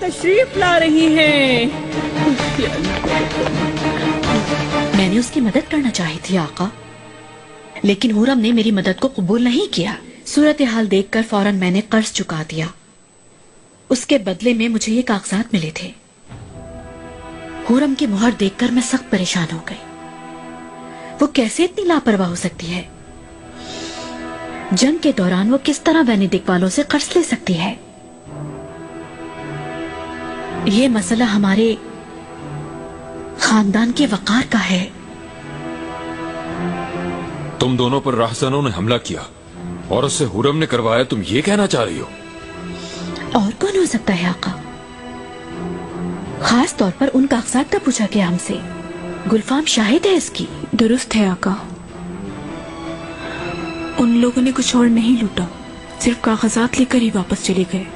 तशरीफ ला रही हैं। मैंने उसकी मदद करना चाही थी आका, लेकिन हुरम ने मेरी मदद को कबूल नहीं किया। सूरत हाल देखकर फौरन मैंने कर्ज चुका दिया। उसके बदले में मुझे ये कागजात मिले थे। हुरम की मुहर देखकर मैं सख्त परेशान हो गई। वो कैसे इतनी लापरवाह हो सकती है? जंग के दौरान वो किस तरह वेनेडिक वालों से कर्ज ले सकती है? ये मसला हमारे खानदान के वकार का है। तुम दोनों पर राहसानों ने हमला किया और उससे हुरम ने करवाया, तुम ये कहना चाह रही हो? और कौन हो सकता है आका? खास तौर पर उन कागजात का पूछा गया हमसे। गुलफाम शाहिद है इसकी। दुरुस्त है आका, उन लोगों ने कुछ और नहीं लूटा, सिर्फ कागजात लेकर ही वापस चले गए।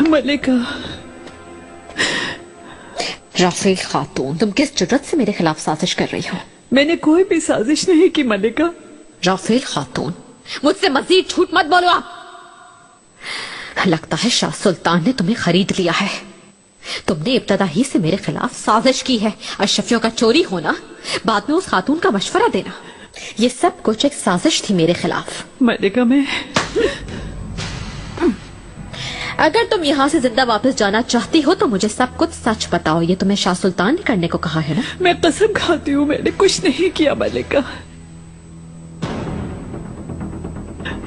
मलिका। राफेल खातून, तुम किस जुर्रत से मेरे खिलाफ साजिश कर रही हो? मैंने कोई भी साजिश नहीं की मलिका। राफेल खातून, मुझसे मजीद झूठ मत बोलो आप। लगता है शाह सुल्तान ने तुम्हें खरीद लिया है। तुमने इब्तदा ही से मेरे खिलाफ साजिश की है। अशरफियों का चोरी होना, बाद में उस खातून का मशवरा देना, ये सब कुछ एक साजिश थी मेरे खिलाफ। मलिका, मैं अगर तुम यहाँ से जिंदा वापस जाना चाहती हो तो मुझे सब कुछ सच बताओ। ये तुम्हें शाह सुल्तान ने करने को कहा है ना? मैं कसम खाती हूँ, मैंने कुछ नहीं किया मलिका।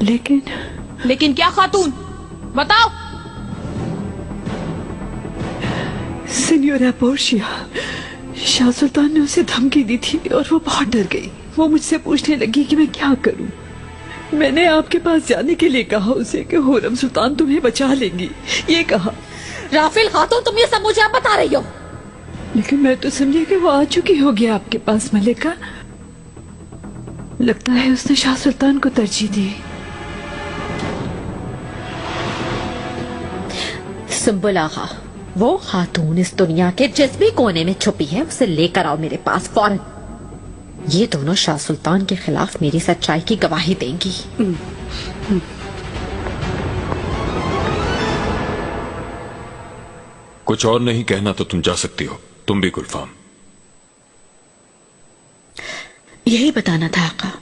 लेकिन क्या खातून, बताओ। सिन्योरा पोर्शिया, शाह सुल्तान ने उसे धमकी दी थी और वो बहुत डर गई। वो मुझसे पूछने लगी कि मैं क्या करूं। मैंने आपके पास जाने के लिए कहा उसे कि हुरम सुल्तान तुम्हें बचा लेंगी, ये कहा। राफेल खातून, तुम ये सब मुझे आप बता रही हो? लेकिन मैं तो समझी कि वो आ चुकी होगी आपके पास मलिका। लगता है उसने शाह सुल्तान को तरजीह दी। सुंबुल आगा, वो खातून इस दुनिया के जिस भी कोने में छुपी है, उसे लेकर आओ मेरे पास फौरन। ये दोनों शाह सुल्तान के खिलाफ मेरी सच्चाई की गवाही देंगी। कुछ और नहीं कहना तो तुम जा सकती हो। तुम भी गुलफाम। यही बताना था आका।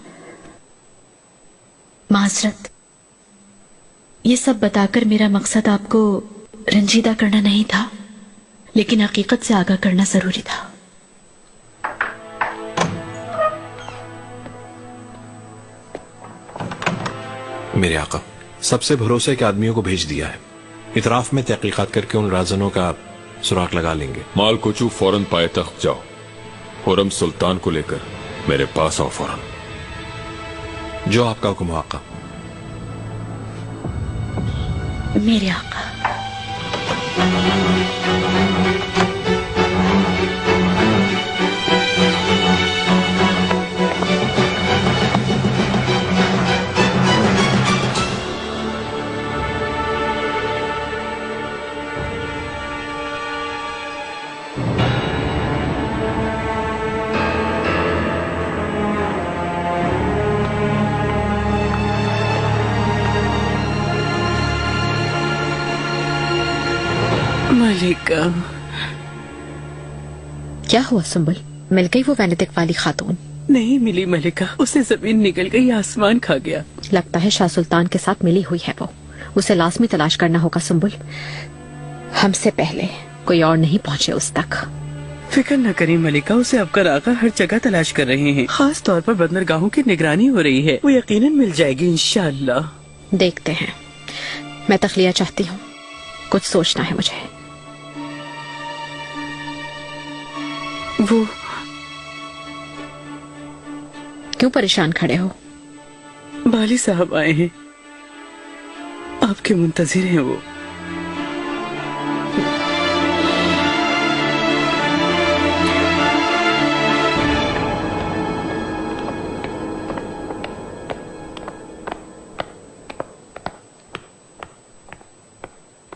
माजरत, ये सब बताकर मेरा मकसद आपको रंजीदा करना नहीं था, लेकिन हकीकत से आगाह करना जरूरी था। मेरे आका, सबसे भरोसे के आदमियों को भेज दिया है। इतराफ में तहकीकात करके उन राजनों का सुराग लगा लेंगे। माल कोचू, फौरन पायतख्त जाओ। हुरम सुल्तान को लेकर मेरे पास आओ फौरन। जो आपका हुक्म हो आका। मेरे आका। मलिका, क्या हुआ सुंबुल? मिल गई वो वेनेडिक वाली खातून? नहीं मिली मलिका, उसे जमीन निकल गई, आसमान खा गया। लगता है शाह सुल्तान के साथ मिली हुई है वो। उसे लाजमी तलाश करना होगा सुंबुल, हमसे पहले कोई और नहीं पहुंचे उस तक। फिक्र न करें मलिका, उसे अबकर आका हर जगह तलाश कर रहे हैं। खास तौर पर बंदरगाहों की निगरानी हो रही है। वो यकीनन मिल जाएगी इंशाअल्लाह। देखते हैं। मैं तखलिया चाहती हूँ, कुछ सोचना है मुझे। वो क्यों परेशान खड़े हो? बाली साहब आए हैं, आपके मुंतजिर हैं वो।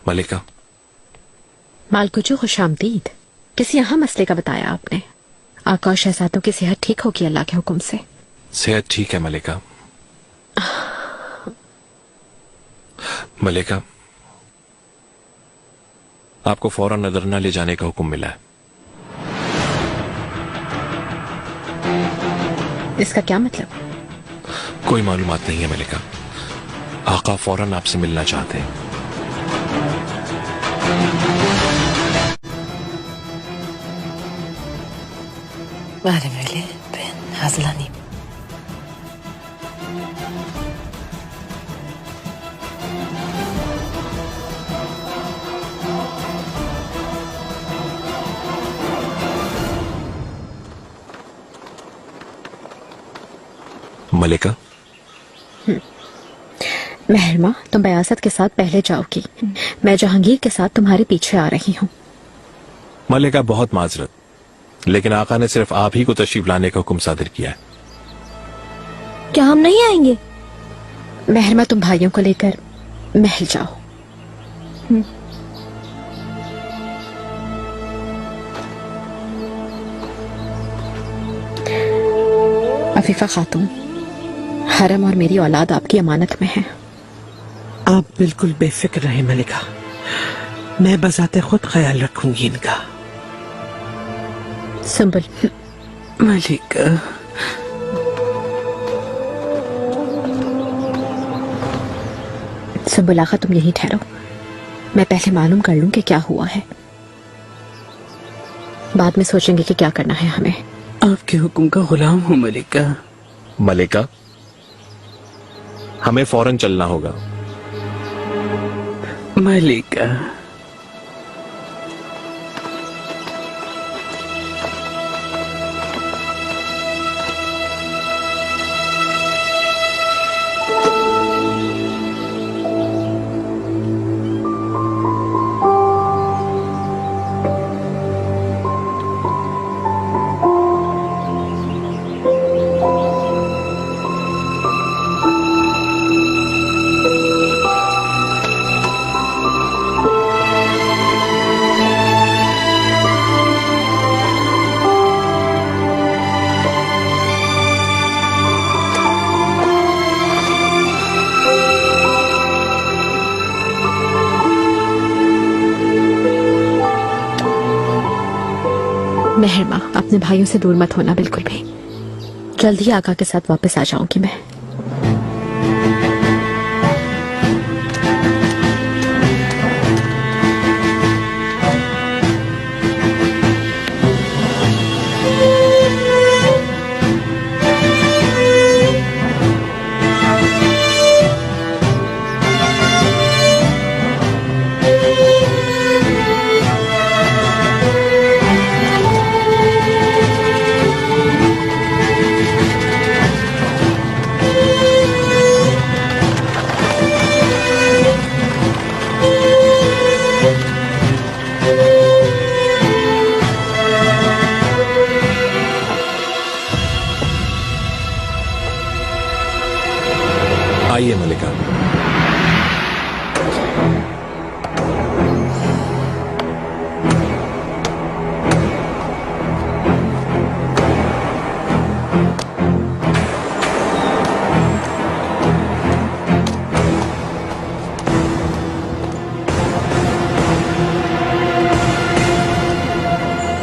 मलिका। मालकुचू, खुशामदीद। किसी यहाँ मसले का बताया आपने? आका और शहजादों की सेहत ठीक होगी अल्लाह के हुक्म से? सेहत ठीक है मलिका। मलिका, आपको फौरन नदरना ले जाने का हुक्म मिला है। इसका क्या मतलब? कोई मालूमात नहीं है मलिका। आका फौरन आपसे मिलना चाहते हैं। Madem öyle ben hazırlanayım. मलिका, महरमा, तुम बयासत के साथ पहले जाओगी। मैं जहांगीर के साथ तुम्हारे पीछे आ रही हूँ। मलिका बहुत माजरत, लेकिन आका ने सिर्फ आप ही को तशरीफ लाने का हुक्म सादिर किया है। क्या हम नहीं आएंगे? महरमा, तुम भाइयों को लेकर महल जाओ। अफीफा खातून, हरम और मेरी औलाद आपकी अमानत में है। आप बिल्कुल बेफिक्र रहें मलिका, मैं बजाते खुद ख्याल रखूंगी इनका। सुंबुल, मलिका, सुंबुल आखा, तुम यहीं ठहरो। मैं पहले मालूम कर लूं कि क्या हुआ है, बाद में सोचेंगे कि क्या करना है हमें। आपके हुक्म का गुलाम हूँ मलिका। मलिका, हमें फौरन चलना होगा। मलिका, मेहरमा, अपने भाइयों से दूर मत होना बिल्कुल भी। जल्दी आका के साथ वापस आ जाऊंगी मैं। आइए मलिका।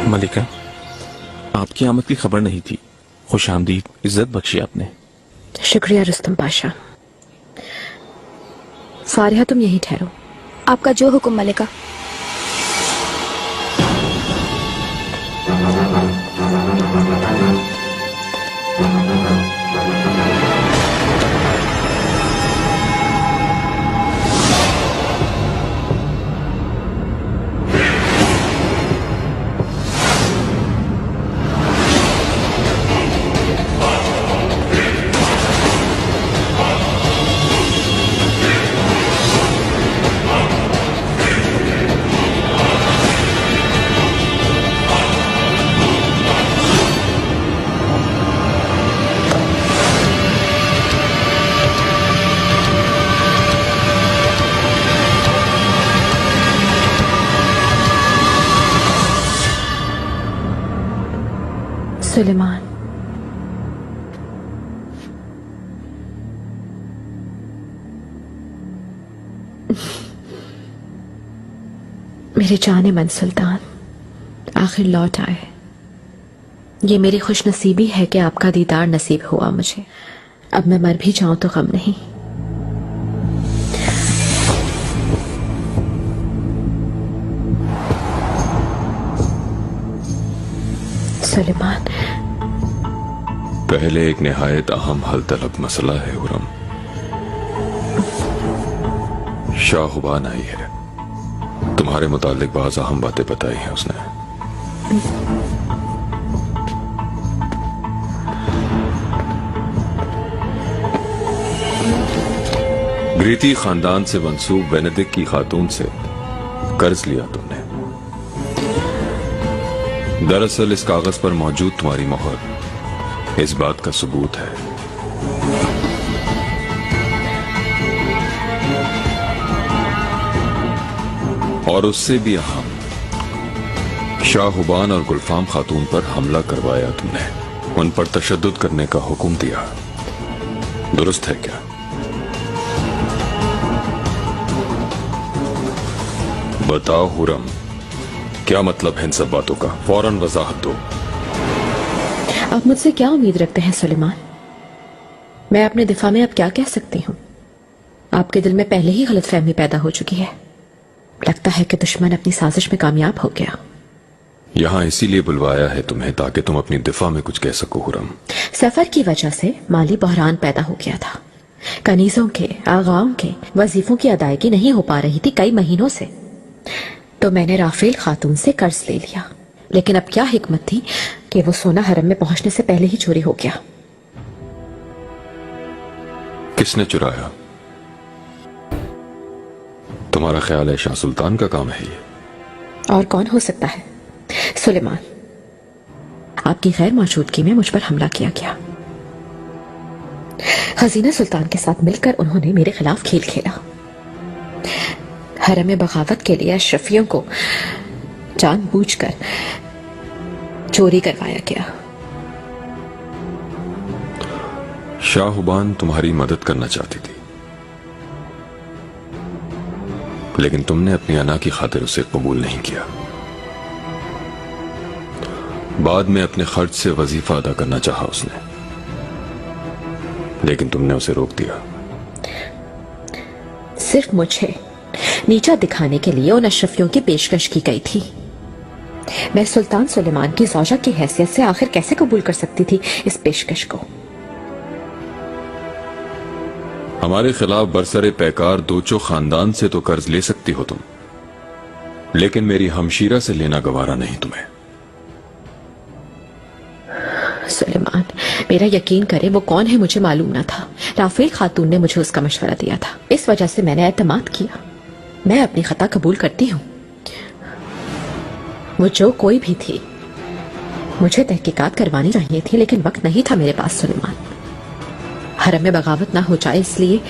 मलिका, आपकी आमद की खबर नहीं थी। खुश आमदीद, इज्जत बख्शी आपने। शुक्रिया रुस्तम पाशा। फारिहा, तुम यहीं ठहरो। आपका जो हुक्म मलिका। सुलेमान, मेरे जाने मन सुल्तान, आखिर लौट आए। ये मेरी खुशनसीबी है कि आपका दीदार नसीब हुआ मुझे। अब मैं मर भी जाऊं तो गम नहीं। सुलेमान, पहले एक निहायत अहम हल तलब मसला है हुरम। शाहबान आई है, तुम्हारे मुतालिक बाज़ अहम बातें बताई हैं उसने। ग्रीती खानदान से मंसूब बेनेडिक्ट की खातून से कर्ज लिया तुमने। दरअसल इस कागज पर मौजूद तुम्हारी मोहर इस बात का सबूत है। और उससे भी अहम, शाहबान और गुलफाम खातून पर हमला करवाया तुमने, उन पर तशद्दुद करने का हुक्म दिया। दुरुस्त है क्या? बताओ हुरम, क्या मतलब है इन सब बातों का? फौरन वजाहत दो। आप मुझसे क्या उम्मीद रखते हैं सुलेमान? मैं अपने दिफा में अब क्या कह सकती हूँ? आपके दिल में पहले ही गलतफहमी पैदा हो चुकी है। लगता है कि दुश्मन अपनी साजिश में कामयाब हो गया। यहां इसीलिए बुलवाया है तुम्हें ताकि तुम अपनी दिफा में कुछ कह सको हुरम। सफर की वजह से माली बहरान पैदा हो गया था। कनीजों के, आगाओं के वजीफों की अदायगी नहीं हो पा रही थी कई महीनों से। तो मैंने राफेल खातून से कर्ज ले लिया। लेकिन अब क्या हिकमत थी कि वो सोना हरम में पहुंचने से पहले ही चोरी हो गया। किसने चुराया? तुम्हारा ख्याल है शाह सुल्तान का काम है ये? और कौन हो सकता है? सुलेमान, आपकी गैर मौजूदगी में मुझ पर हमला किया गया। खजीना सुल्तान के साथ मिलकर उन्होंने मेरे खिलाफ खेल खेला। हरम में बगावत के लिए अशरफियों को जानबूझकर चोरी करवाया गया। शाहबान तुम्हारी मदद करना चाहती थी, लेकिन तुमने अपनी अना की खातिर उसे कबूल नहीं किया। बाद में अपने खर्च से वजीफा अदा करना चाहा उसने, लेकिन तुमने उसे रोक दिया। सिर्फ मुझे नीचा दिखाने के लिए उन अशरफियों की पेशकश की गई थी। मैं सुल्तान सुलेमान की ज़ौजा की हैसियत से आखिर कैसे कबूल कर सकती थी इस पेशकश को? हमारे खिलाफ बरसरे पैकार दोचो खानदान से तो कर्ज ले सकती हो तुम, लेकिन मेरी हमशीरा से लेना गवारा नहीं तुम्हें। सुलेमान, मेरा यकीन करे वो कौन है मुझे मालूम ना था। राफेल खातून ने मुझे उसका मशवरा दिया था। इस वजह से मैंने एतमाद किया। मैं अपनी खता कबूल करती हूँ। वो जो कोई भी थी, मुझे तहकीकात करवानी चाहिए थी, लेकिन वक्त नहीं था मेरे पास सुलेमान। हरम में बगावत ना हो जाए इसलिए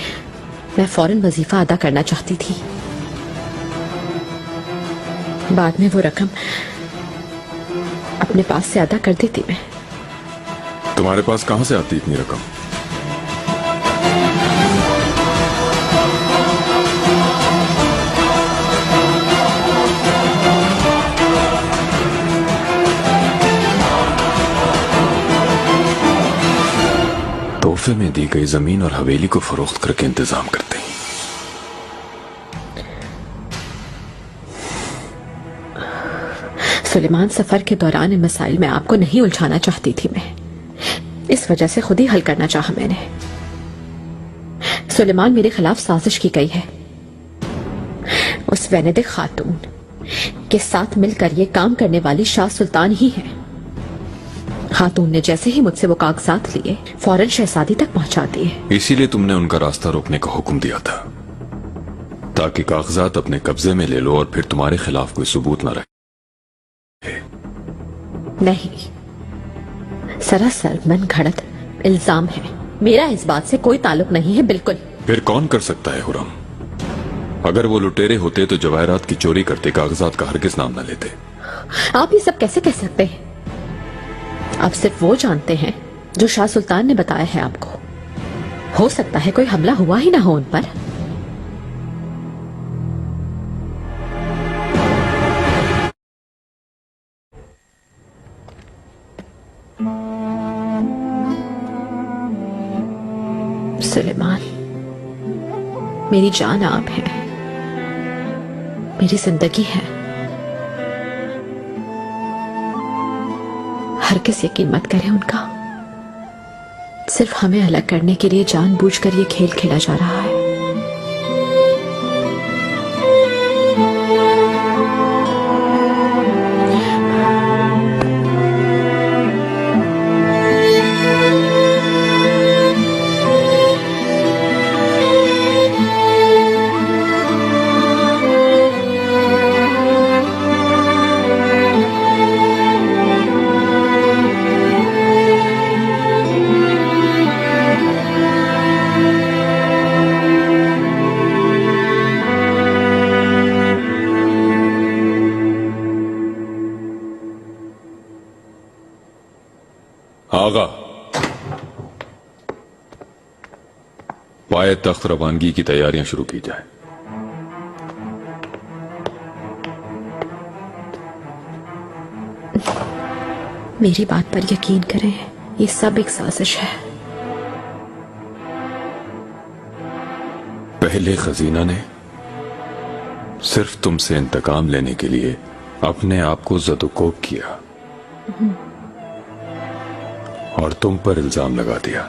मैं फौरन वजीफा अदा करना चाहती थी। बाद में वो रकम अपने पास से अदा कर देती मैं। तुम्हारे पास कहां से आती इतनी रकम? तोहफे में दी गई जमीन और हवेली को फरोख्त करके इंतजाम करते हैं। सुलेमान, सफर के दौरान इन मसाइल में आपको नहीं उलझाना चाहती थी मैं। इस वजह से खुद ही हल करना चाहा मैंने। सुलेमान, मेरे खिलाफ साजिश की गई है। उस बेनेडिक्ट खातून के साथ मिलकर ये काम करने वाली शाह सुल्तान ही है। खातून ने जैसे ही मुझसे वो कागजात लिए, फौरन शहजादी तक पहुंचा दिए। इसीलिए तुमने उनका रास्ता रोकने का हुक्म दिया था, ताकि कागजात अपने कब्जे में ले लो और फिर तुम्हारे खिलाफ कोई सबूत न रहे। नहीं, सरासर मन घड़त इल्जाम है। मेरा इस बात से कोई ताल्लुक नहीं है, बिल्कुल। फिर कौन कर सकता है हुरम? अगर वो लुटेरे होते तो जवाहरात की चोरी करते, कागजात का हरगिज नाम न लेते। आप ये सब कैसे कह सकते हैं? आप सिर्फ वो जानते हैं जो शाह सुल्तान ने बताया है आपको। हो सकता है कोई हमला हुआ ही ना हो उन पर। सुलेमान, मेरी जान आप हैं, मेरी जिंदगी है। हरगिज़ यकीन मत करें उनका। सिर्फ हमें अलग करने के लिए जानबूझकर ये खेल खेला जा रहा है। आगा, पाए तख्त रवानगी की तैयारियां शुरू की जाए। मेरी बात पर यकीन करें, ये सब एक साजिश है। पहले खजीना ने सिर्फ तुमसे इंतकाम लेने के लिए अपने आप को ज़दोकोब किया और तुम पर इल्जाम लगा दिया,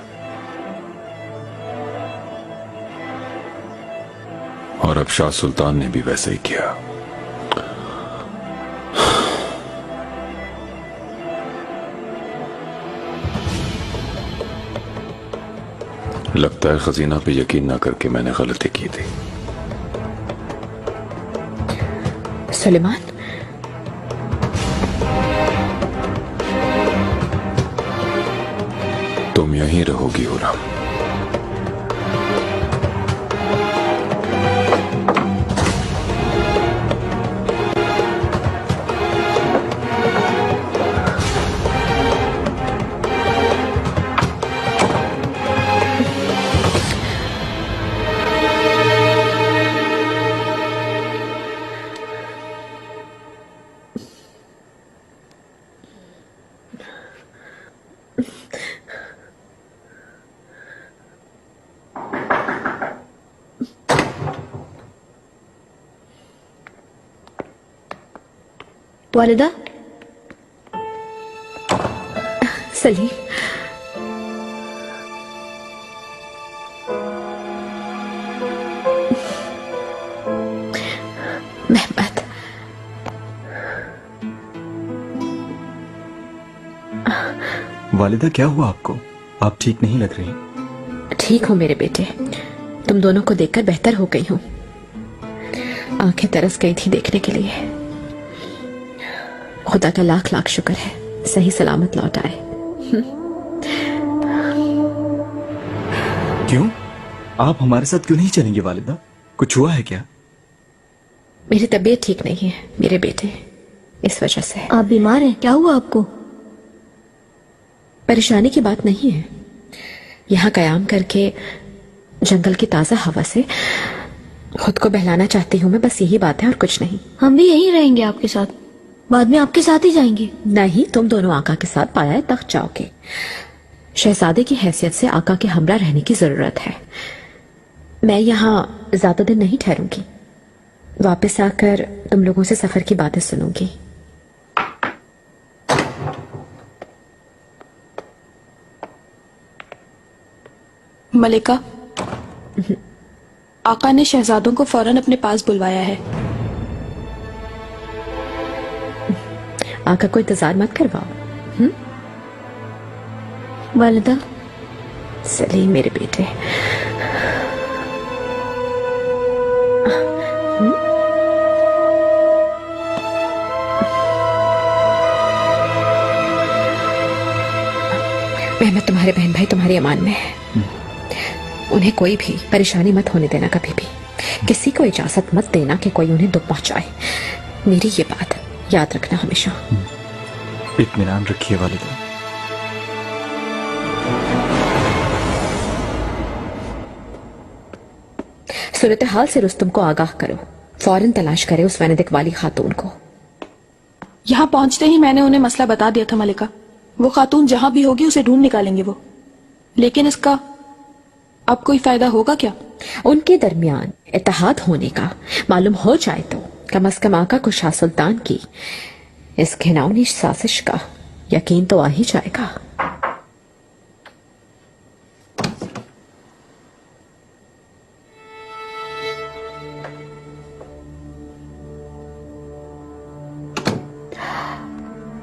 और अब शाह सुल्तान ने भी वैसे ही किया। लगता है खजीना पे यकीन ना करके मैंने गलती की थी। सुलेमान, तुम यहीं रहोगी हुर्रम। वालिदा, सलीम, मेहमद, वालिदा क्या हुआ आपको? आप ठीक नहीं लग रही। ठीक हूँ मेरे बेटे, तुम दोनों को देखकर बेहतर हो गई हूँ। आंखें तरस गई थी देखने के लिए। खुदा का लाख लाख शुक्र है, सही सलामत लौट आए। क्यों? आप हमारे साथ क्यों नहीं चलेंगे वालिदा? कुछ हुआ है क्या? मेरी तबीयत ठीक नहीं है मेरे बेटे, इस वजह से। आप बीमार हैं? क्या हुआ आपको? परेशानी की बात नहीं है। यहाँ कयाम करके जंगल की ताजा हवा से खुद को बहलाना चाहती हूँ मैं, बस यही बात है और कुछ नहीं। हम भी यहीं रहेंगे आपके साथ, बाद में आपके साथ ही जाएंगे। नहीं, तुम दोनों आका के साथ पाया तख्त जाओगे। शहजादे की हैसियत से आका के हमरा रहने की जरूरत है। मैं यहाँ ज्यादा दिन नहीं ठहरूंगी, वापस आकर तुम लोगों से सफर की बातें सुनूंगी। मलिका, आका ने शहजादों को फौरन अपने पास बुलवाया है। आका को इंतजार मत करवाओ। वालिदा, सलीम मेरे बेटे, मेहमद तुम्हारे बहन भाई तुम्हारी अमान में है। उन्हें कोई भी परेशानी मत होने देना, कभी भी किसी को इजाजत मत देना कि कोई उन्हें दुख पहुंचाए। मेरी ये बात याद रखना हमेशा। इत्मीनान रखिए वालिदा। सूरत हाल से रुस्तुम को आगाह करो, फौरन तलाश करे उस वेनेदिक वाली खातून को। यहाँ पहुंचते ही मैंने उन्हें मसला बता दिया था मलिका। वो खातून जहां भी होगी उसे ढूंढ निकालेंगे वो। लेकिन इसका अब कोई फायदा होगा क्या? उनके दरमियान इत्तेहाद होने का मालूम हो जाए तो कम से कम आका को शाह सुल्तान की इस घिनौनी साजिश का यकीन तो आ ही जाएगा।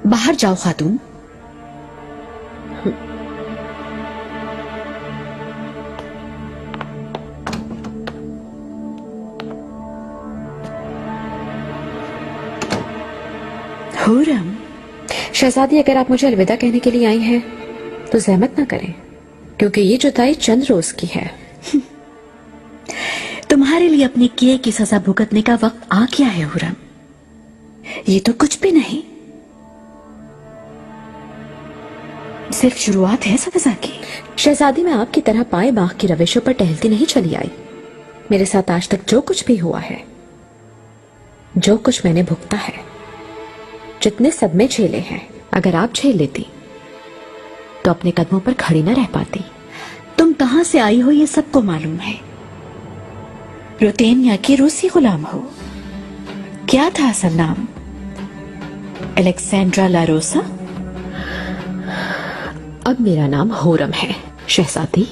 बाहर जाओ खातून। हुरम, शहजादी, अगर आप मुझे अलविदा कहने के लिए आई हैं तो जहमत ना करें, क्योंकि ये जुदाई चंद रोज की है। तुम्हारे लिए अपने किए की सजा भुगतने का वक्त आ गया है हुरम। ये तो कुछ भी नहीं, सिर्फ शुरुआत है सजा की। शहजादी, मैं आपकी तरह पाए बाग की रविशों पर टहलती नहीं चली आई। मेरे साथ आज तक जो कुछ भी हुआ है, जो कुछ मैंने भुगता है, जितने सदमे झेले हैं, अगर आप झेल लेती तो अपने कदमों पर खड़ी न रह पाती। तुम कहां से आई हो ये सबको मालूम है। रुतेनिया की रूसी गुलाम हो। क्या था असल नाम? अलेक्सेंड्रा लारोसा? अब मेरा नाम हुरम है शहजादी,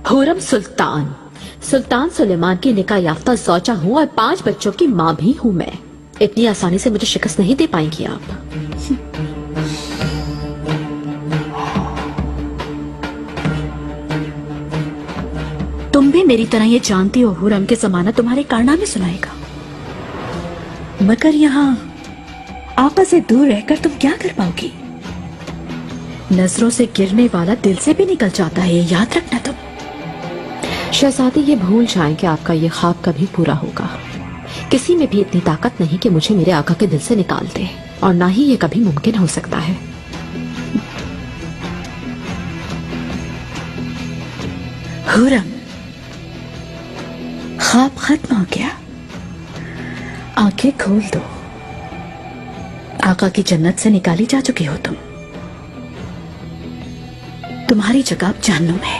हुरम सुल्तान। सुल्तान सुलेमान की निकाह याफ्ता ज़ौजा हूँ और 5 बच्चों की माँ भी हूँ मैं। इतनी आसानी से मुझे शिकस्त नहीं दे पाएंगी आप। तुम भी मेरी तरह ये जानती हो हुरम के जमाना तुम्हारे कारनामे सुनाएगा, मगर यहाँ आपस से दूर रहकर तुम क्या कर पाओगी? नजरों से गिरने वाला दिल से भी निकल जाता है, ये याद रखना तुम। शहजादी, ये भूल जाएं कि आपका ये ख्वाब कभी पूरा होगा। किसी में भी इतनी ताकत नहीं कि मुझे मेरे आका के दिल से निकाल दे, और ना ही ये कभी मुमकिन हो सकता है। हुरम, ख्वाब खत्म हो गया, आंखें खोल दो। आका की जन्नत से निकाली जा चुकी हो तुम। तुम्हारी जगह अब जहन्नुम है।